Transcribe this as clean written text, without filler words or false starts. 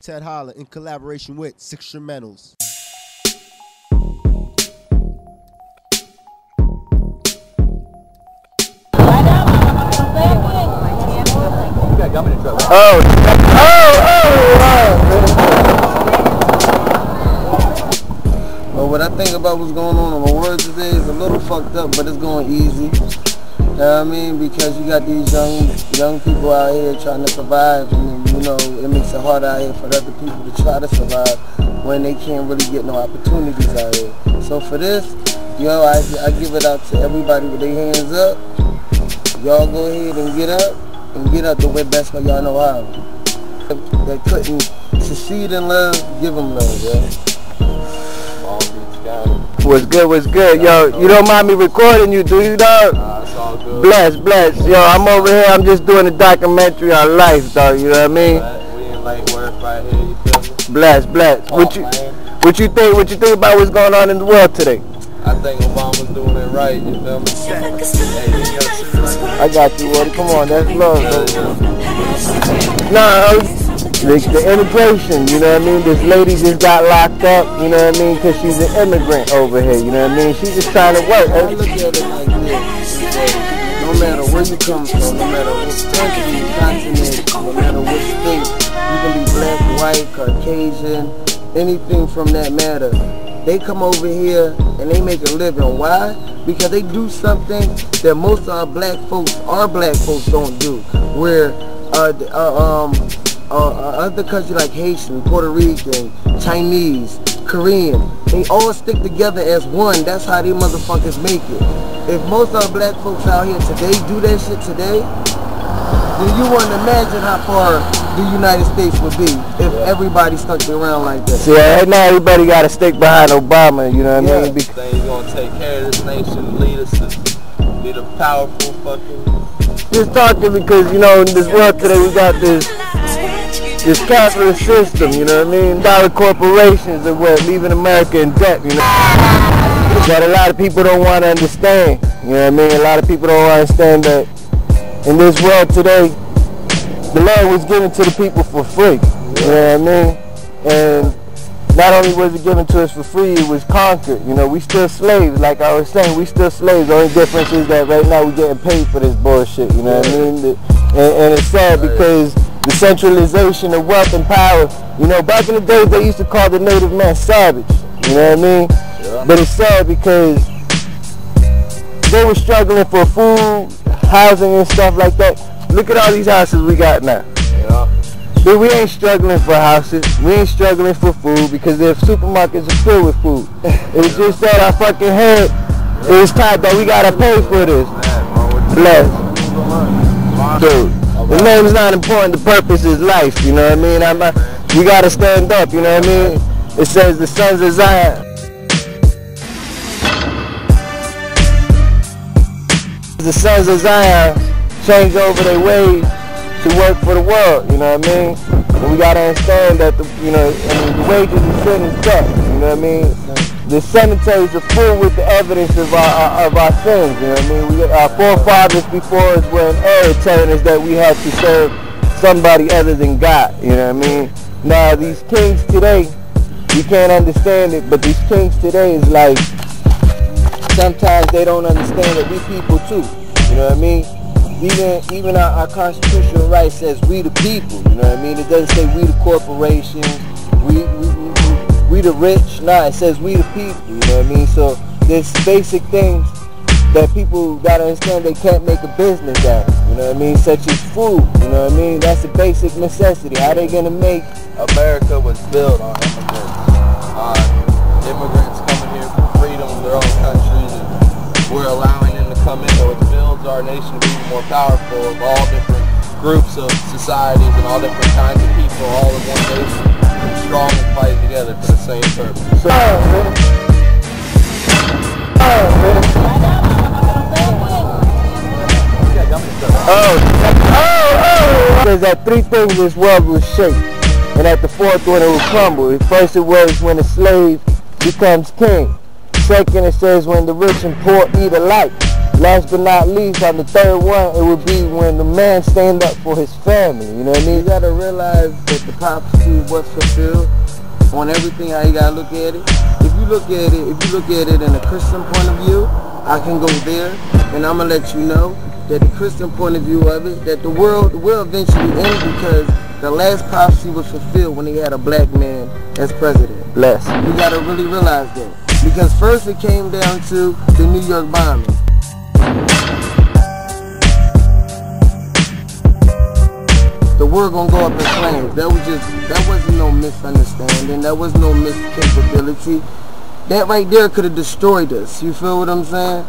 Ted Holler in collaboration with Sixstrumentals. Well, what I think about what's going on in the world today is a little fucked up, but it's going easy. You know what I mean? Because you got these young people out here trying to survive, and you know, it makes it hard out here for other people to try to survive when they can't really get no opportunities out here. So for this, you know, I give it out to everybody with their hands up. Y'all go ahead and get up the way best for y'all know how. That couldn't succeed in love, give them love, yeah. What's good? Yo, you don't mind me recording you, do you, dog? It's all good. Bless. Yo, I'm over here, I'm just doing a documentary on life, dog, you know what I mean? We in light work right here, you feel me? Bless. What you think about what's going on in the world today? I think Obama's doing it right, you feel me? I got you, Woody. Come on, that's love, Nah, the immigration, you know what I mean? This lady just got locked up, you know what I mean? Because she's an immigrant over here, you know what I mean? She's just trying to work. I look at it like this. No matter where you come from, no matter what country, continent, no matter what state, you can be black, white, Caucasian, anything from that matter. They come over here and they make a living. Why? Because they do something that most of our black folks don't do. Where other countries like Haitian, Puerto Rican, Chinese, Korean, they all stick together as one. That's how they motherfuckers make it. If most of our black folks out here today do that shit today, then you wouldn't imagine how far the United States would be if everybody stuck around like that. See, right now everybody got to stick behind Obama, you know what I mean? Because he's going to take care of this nation, lead us to be the powerful fucking... Just talking because, you know, in this world today we got this capitalist system, you know what I mean? Dollar corporations are what leaving America in debt, you know? But a lot of people don't want to understand, you know what I mean? A lot of people don't understand that in this world today, the land was given to the people for free, you know what I mean? And not only was it given to us for free, it was conquered. You know, we still slaves, like I was saying, we still slaves. The only difference is that right now we're getting paid for this bullshit, you know what I mean? And it's sad because the centralization of wealth and power, you know, back in the days they used to call the native man savage, you know what I mean? Yeah. But it's sad because they were struggling for food, housing and stuff like that. Look at all these houses we got now. Yeah. But we ain't struggling for houses, we ain't struggling for food because their supermarkets are filled with food. It's just that our fucking head is tight that we gotta pay for this. Bless. Dude, the name's not important, the purpose is life, you know what I mean? We gotta stand up, you know what I mean? It says the sons of Zion. The sons of Zion change over their ways to work for the world, you know what I mean? And we gotta understand that the wages of sin is death, you know what I mean? The cemeteries are full with the evidence of our sins, you know what I mean? Our forefathers before us were in error telling us that we had to serve somebody other than God, you know what I mean? Now these kings today, you can't understand it, but these kings today is like, sometimes they don't understand that we people too, you know what I mean? Even our constitutional right says we the people, you know what I mean? It doesn't say we the corporations, we the rich, nah, it says we the people, you know what I mean? So there's basic things that people gotta understand they can't make a business out of, you know what I mean? Such as food, you know what I mean? That's a basic necessity. How they gonna make... America was built on immigrants coming here for freedom of their own countries, and we're allowing them to come in, so it builds our nation to be more powerful of all different groups of societies and all different kinds of people, all in one nation, strong and fighting together for the same purpose. There's that three things this world will shake, and at the fourth one it will crumble. First it was when a slave becomes king. Second it says when the rich and poor eat alike. last but not least, on the third one, it would be when the man stand up for his family, you know what I mean? You gotta realize that the prophecy was fulfilled on everything, how you gotta look at it. If you look at it in a Christian point of view, I can go there, and I'm gonna let you know that the Christian point of view of it, that the world will eventually end because the last prophecy was fulfilled when they had a black man as president. Bless. You gotta really realize that. Because first it came down to the New York bombing. The world gonna go up in flames. That wasn't no misunderstanding. That was no miscapability. That right there could have destroyed us. You feel what I'm saying?